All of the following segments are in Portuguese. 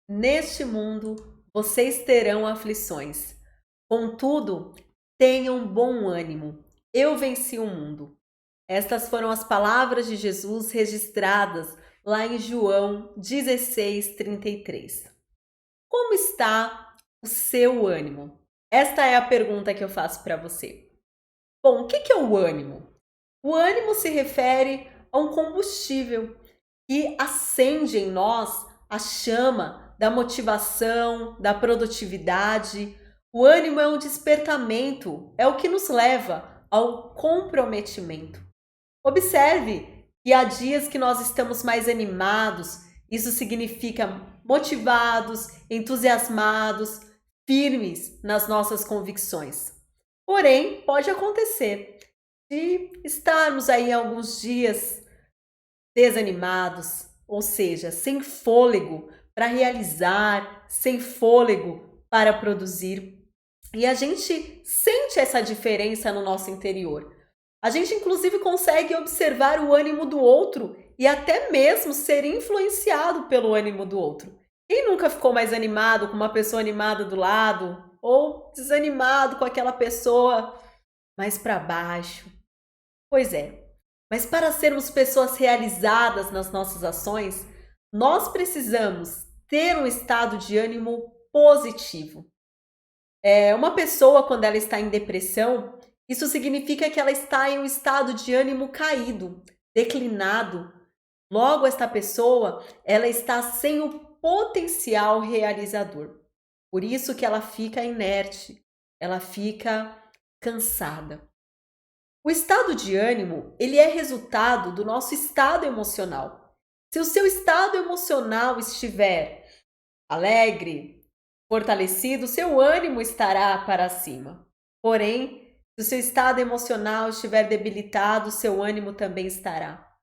Neste mundo vocês terão aflições. Contudo, tenham bom ânimo. Eu venci o mundo. Estas foram as palavras de Jesus registradas lá em João 16:33. Como está o seu ânimo? Esta é a pergunta que eu faço para você. Bom, o que é o ânimo? O ânimo se refere a um combustível que acende em nós a chama da motivação, da produtividade. O ânimo é um despertamento, é o que nos leva ao comprometimento. Observe que há dias que nós estamos mais animados, isso significa motivados, entusiasmados, firmes nas nossas convicções. Porém, pode acontecer de estarmos aí alguns dias desanimados, ou seja, sem fôlego para realizar, sem fôlego para produzir. E a gente sente essa diferença no nosso interior. A gente, inclusive, consegue observar o ânimo do outro e até mesmo ser influenciado pelo ânimo do outro. Quem nunca ficou mais animado com uma pessoa animada do lado ou desanimado com aquela pessoa mais para baixo? Pois é, mas para sermos pessoas realizadas nas nossas ações, nós precisamos ter um estado de ânimo positivo. Uma pessoa, quando ela está em depressão, isso significa que ela está em um estado de ânimo caído, declinado. Logo, esta pessoa, ela está sem o potencial realizador. Por isso que ela fica inerte, ela fica cansada. O estado de ânimo, ele é resultado do nosso estado emocional. Se o seu estado emocional estiver alegre, fortalecido, seu ânimo estará para cima. Porém, se o seu estado emocional estiver debilitado, seu ânimo também estará.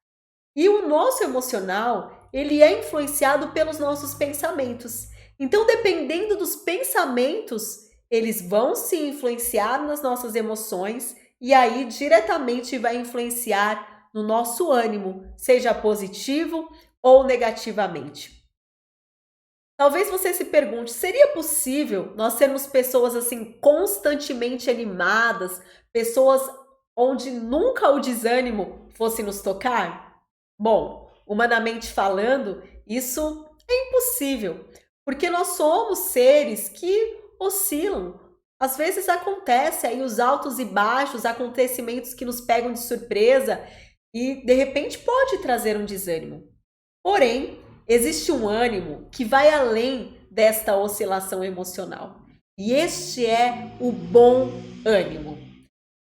E o nosso emocional, ele é influenciado pelos nossos pensamentos. Então, dependendo dos pensamentos, eles vão se influenciar nas nossas emoções e aí diretamente vai influenciar no nosso ânimo, seja positivo ou negativamente. Talvez você se pergunte, seria possível nós sermos pessoas assim constantemente animadas, pessoas onde nunca o desânimo fosse nos tocar? Bom, humanamente falando, isso é impossível, porque nós somos seres que oscilam. Às vezes acontece aí os altos e baixos, acontecimentos que nos pegam de surpresa e de repente pode trazer um desânimo. Porém, existe um ânimo que vai além desta oscilação emocional. E este é o bom ânimo.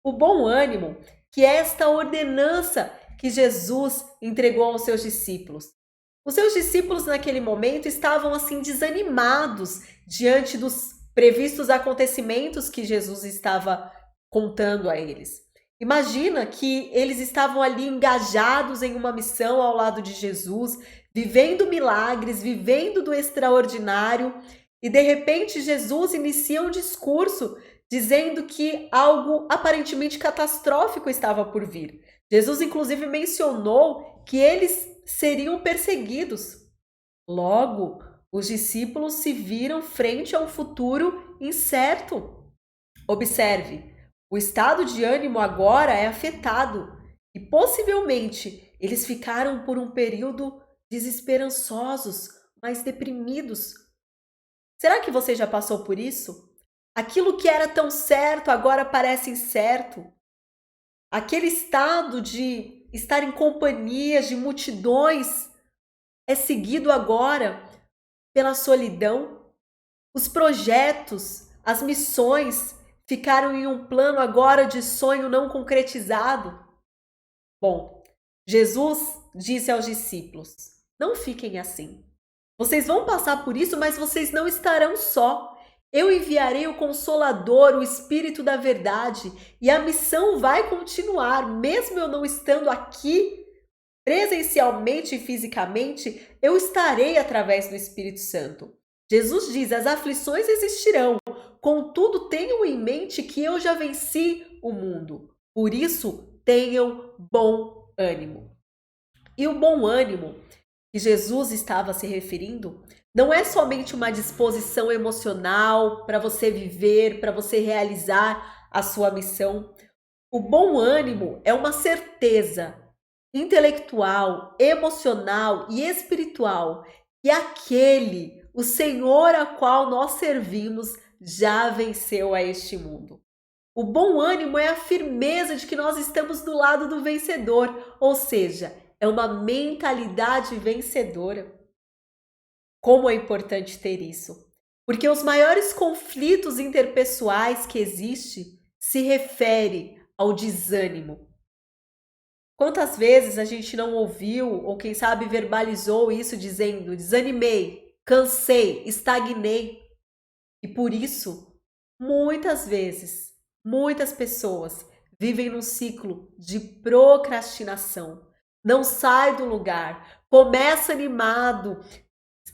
O bom ânimo, que é esta ordenança que Jesus entregou aos seus discípulos. Os seus discípulos naquele momento estavam assim desanimados diante dos previstos acontecimentos que Jesus estava contando a eles. Imagina que eles estavam ali engajados em uma missão ao lado de Jesus, vivendo milagres, vivendo do extraordinário, e de repente Jesus inicia um discurso dizendo que algo aparentemente catastrófico estava por vir. Jesus, inclusive, mencionou que eles seriam perseguidos. Logo, os discípulos se viram frente a um futuro incerto. Observe, o estado de ânimo agora é afetado e possivelmente eles ficaram por um período desesperançosos, mais deprimidos. Será que você já passou por isso? Aquilo que era tão certo agora parece incerto. Aquele estado de estar em companhias de multidões é seguido agora pela solidão. Os projetos, as missões ficaram em um plano agora de sonho não concretizado. Bom, Jesus disse aos discípulos: não fiquem assim. Vocês vão passar por isso, mas vocês não estarão só. Eu enviarei o Consolador, o Espírito da Verdade, e a missão vai continuar, mesmo eu não estando aqui presencialmente e fisicamente, eu estarei através do Espírito Santo. Jesus diz: as aflições existirão, contudo tenham em mente que eu já venci o mundo. Por isso, tenham bom ânimo. E o bom ânimo que Jesus estava se referindo não é somente uma disposição emocional para você viver, para você realizar a sua missão. O bom ânimo é uma certeza intelectual, emocional e espiritual que o Senhor a qual nós servimos, já venceu a este mundo. O bom ânimo é a firmeza de que nós estamos do lado do vencedor, ou seja, é uma mentalidade vencedora. Como é importante ter isso? Porque os maiores conflitos interpessoais que existem se refere ao desânimo. Quantas vezes a gente não ouviu ou quem sabe verbalizou isso dizendo: desanimei, cansei, estagnei. E por isso, muitas vezes, muitas pessoas vivem num ciclo de procrastinação. Não sai do lugar, começa animado,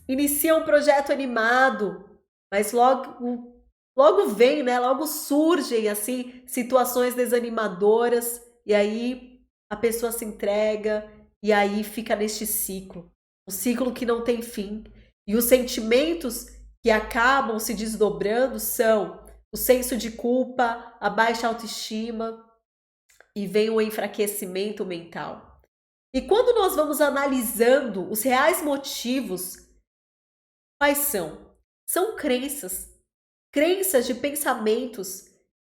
inicia um projeto animado, mas logo vem, né? Logo surgem assim situações desanimadoras e aí a pessoa se entrega e aí fica neste ciclo, um ciclo que não tem fim. E os sentimentos que acabam se desdobrando são o senso de culpa, a baixa autoestima e vem o enfraquecimento mental. E quando nós vamos analisando os reais motivos, quais são? São crenças de pensamentos,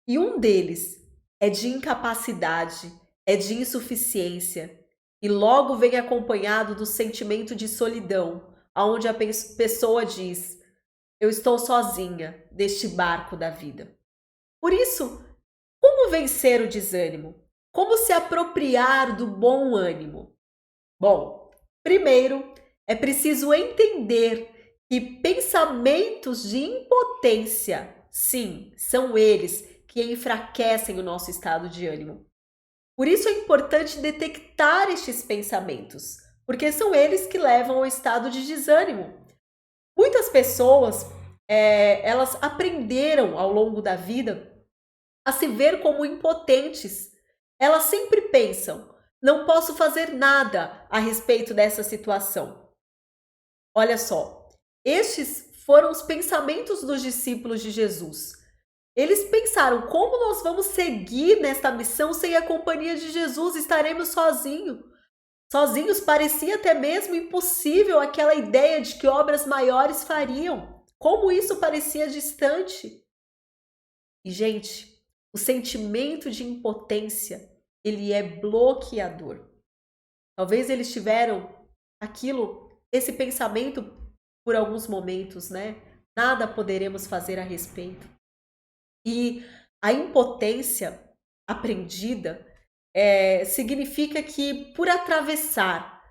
e um deles é de incapacidade, é de insuficiência, e logo vem acompanhado do sentimento de solidão, aonde a pessoa diz: eu estou sozinha neste barco da vida. Por isso, como vencer o desânimo? Como se apropriar do bom ânimo? Bom, primeiro é preciso entender que pensamentos de impotência, sim, são eles que enfraquecem o nosso estado de ânimo. Por isso é importante detectar estes pensamentos, porque são eles que levam ao estado de desânimo. Muitas pessoas, elas aprenderam ao longo da vida a se ver como impotentes. Elas sempre pensam: não posso fazer nada a respeito dessa situação. Olha só, estes foram os pensamentos dos discípulos de Jesus. Eles pensaram: como nós vamos seguir nesta missão sem a companhia de Jesus? Estaremos sozinhos. Sozinhos, parecia até mesmo impossível aquela ideia de que obras maiores fariam. Como isso parecia distante. E, gente, o sentimento de impotência, ele é bloqueador. Talvez eles tiveram esse pensamento por alguns momentos, né? Nada poderemos fazer a respeito. E a impotência aprendida significa que, por atravessar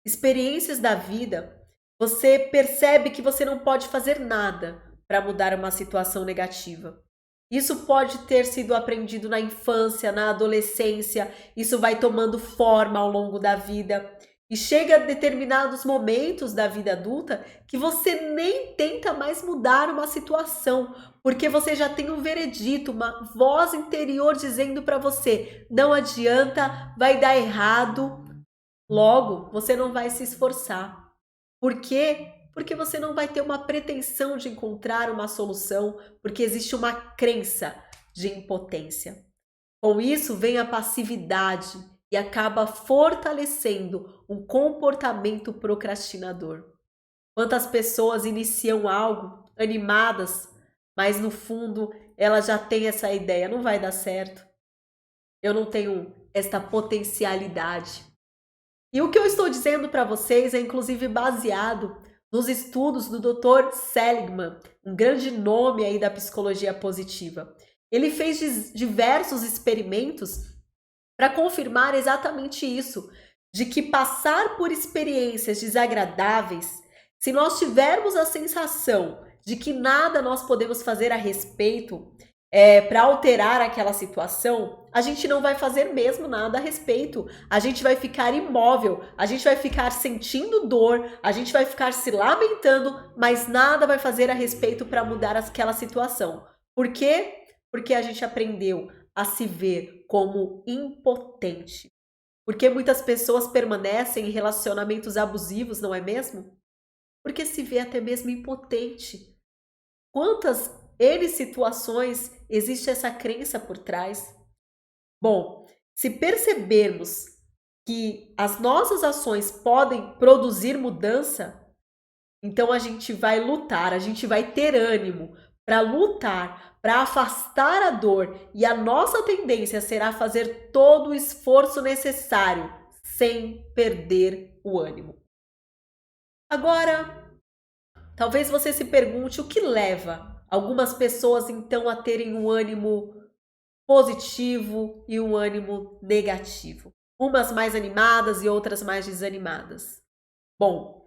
experiências da vida, você percebe que você não pode fazer nada para mudar uma situação negativa. Isso pode ter sido aprendido na infância, na adolescência, isso vai tomando forma ao longo da vida. E chega a determinados momentos da vida adulta que você nem tenta mais mudar uma situação, porque você já tem um veredito, uma voz interior dizendo para você: não adianta, vai dar errado, logo você não vai se esforçar. Por quê? Porque você não vai ter uma pretensão de encontrar uma solução, porque existe uma crença de impotência. Com isso vem a passividade e acaba fortalecendo um comportamento procrastinador. Quantas pessoas iniciam algo animadas, mas no fundo elas já têm essa ideia: não vai dar certo, eu não tenho esta potencialidade. E o que eu estou dizendo para vocês é inclusive baseado nos estudos do Dr. Seligman, um grande nome aí da psicologia positiva. Ele fez diversos experimentos para confirmar exatamente isso, de que passar por experiências desagradáveis, se nós tivermos a sensação de que nada nós podemos fazer a respeito para alterar aquela situação, a gente não vai fazer mesmo nada a respeito. A gente vai ficar imóvel, a gente vai ficar sentindo dor, a gente vai ficar se lamentando, mas nada vai fazer a respeito para mudar aquela situação. Por quê? Porque a gente aprendeu a se ver como impotente. Por que muitas pessoas permanecem em relacionamentos abusivos, não é mesmo? Porque se vê até mesmo impotente. Quantas N situações existe essa crença por trás? Bom, se percebermos que as nossas ações podem produzir mudança, então a gente vai lutar, a gente vai ter ânimo para lutar, para afastar a dor, e a nossa tendência será fazer todo o esforço necessário sem perder o ânimo. Agora, talvez você se pergunte o que leva algumas pessoas então a terem um ânimo positivo e um ânimo negativo. Umas mais animadas e outras mais desanimadas. Bom,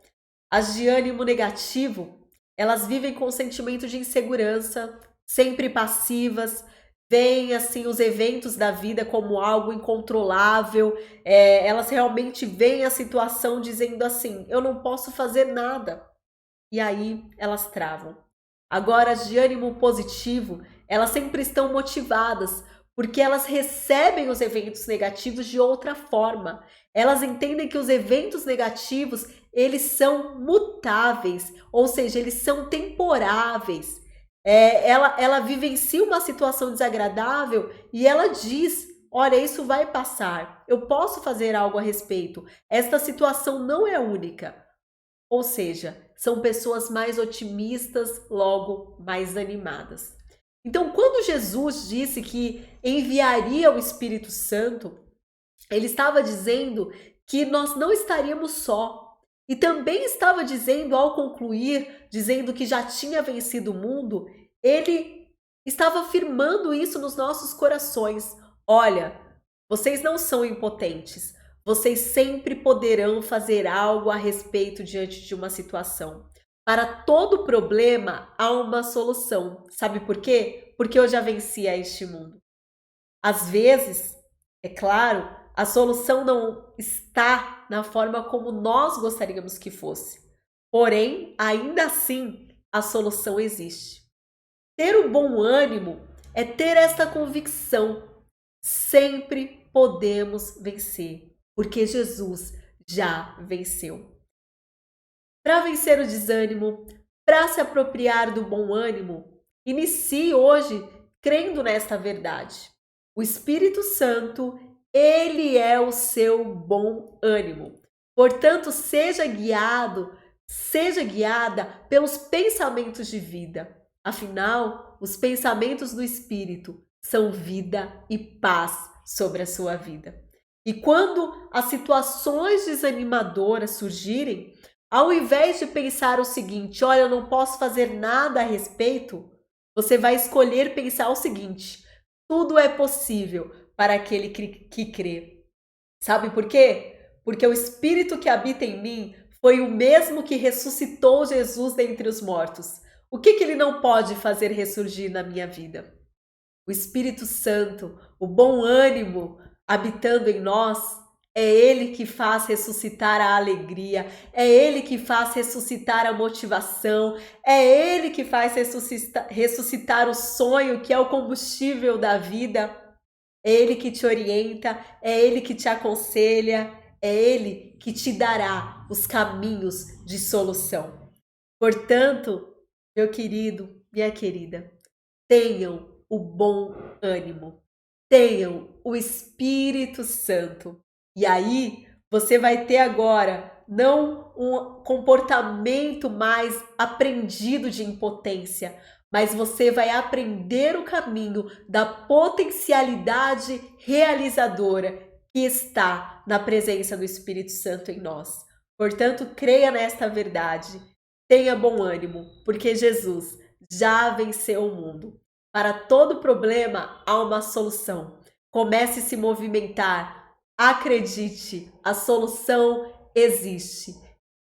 as de ânimo negativo, elas vivem com sentimento de insegurança, sempre passivas, veem assim os eventos da vida como algo incontrolável, elas realmente veem a situação dizendo assim, eu não posso fazer nada. E aí elas travam. Agora, as de ânimo positivo, elas sempre estão motivadas, porque elas recebem os eventos negativos de outra forma. Elas entendem que os eventos negativos, eles são mutáveis, ou seja, eles são temporáveis. Ela vivencia uma situação desagradável e ela diz, olha, isso vai passar, eu posso fazer algo a respeito. Esta situação não é única. Ou seja, são pessoas mais otimistas, logo mais animadas. Então, quando Jesus disse que enviaria o Espírito Santo, ele estava dizendo que nós não estaríamos só. E também estava dizendo, ao concluir, dizendo que já tinha vencido o mundo, ele estava afirmando isso nos nossos corações. Olha, vocês não são impotentes. Vocês sempre poderão fazer algo a respeito diante de uma situação. Para todo problema há uma solução. Sabe por quê? Porque eu já venci a este mundo. Às vezes, é claro, a solução não está na forma como nós gostaríamos que fosse. Porém, ainda assim, a solução existe. Ter o bom ânimo é ter esta convicção. Sempre podemos vencer, porque Jesus já venceu. Para vencer o desânimo, para se apropriar do bom ânimo, inicie hoje crendo nesta verdade. O Espírito Santo, ele é o seu bom ânimo. Portanto, seja guiada pelos pensamentos de vida. Afinal, os pensamentos do Espírito são vida e paz sobre a sua vida. E quando as situações desanimadoras surgirem, ao invés de pensar o seguinte, olha, eu não posso fazer nada a respeito, você vai escolher pensar o seguinte, tudo é possível para aquele que crê. Sabe por quê? Porque o Espírito que habita em mim foi o mesmo que ressuscitou Jesus dentre os mortos. O que ele não pode fazer ressurgir na minha vida? O Espírito Santo, o bom ânimo habitando em nós, é Ele que faz ressuscitar a alegria, é Ele que faz ressuscitar a motivação, é Ele que faz ressuscitar o sonho, que é o combustível da vida, é Ele que te orienta, é Ele que te aconselha, é Ele que te dará os caminhos de solução. Portanto, meu querido, minha querida, tenham o bom ânimo, tenham o Espírito Santo. E aí você vai ter agora não um comportamento mais aprendido de impotência, mas você vai aprender o caminho da potencialidade realizadora que está na presença do Espírito Santo em nós. Portanto, creia nesta verdade, tenha bom ânimo, porque Jesus já venceu o mundo. Para todo problema há uma solução. Comece a se movimentar. Acredite, a solução existe.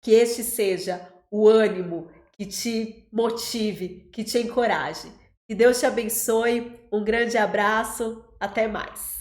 Que este seja o ânimo que te motive, que te encoraje. Que Deus te abençoe. Um grande abraço. Até mais.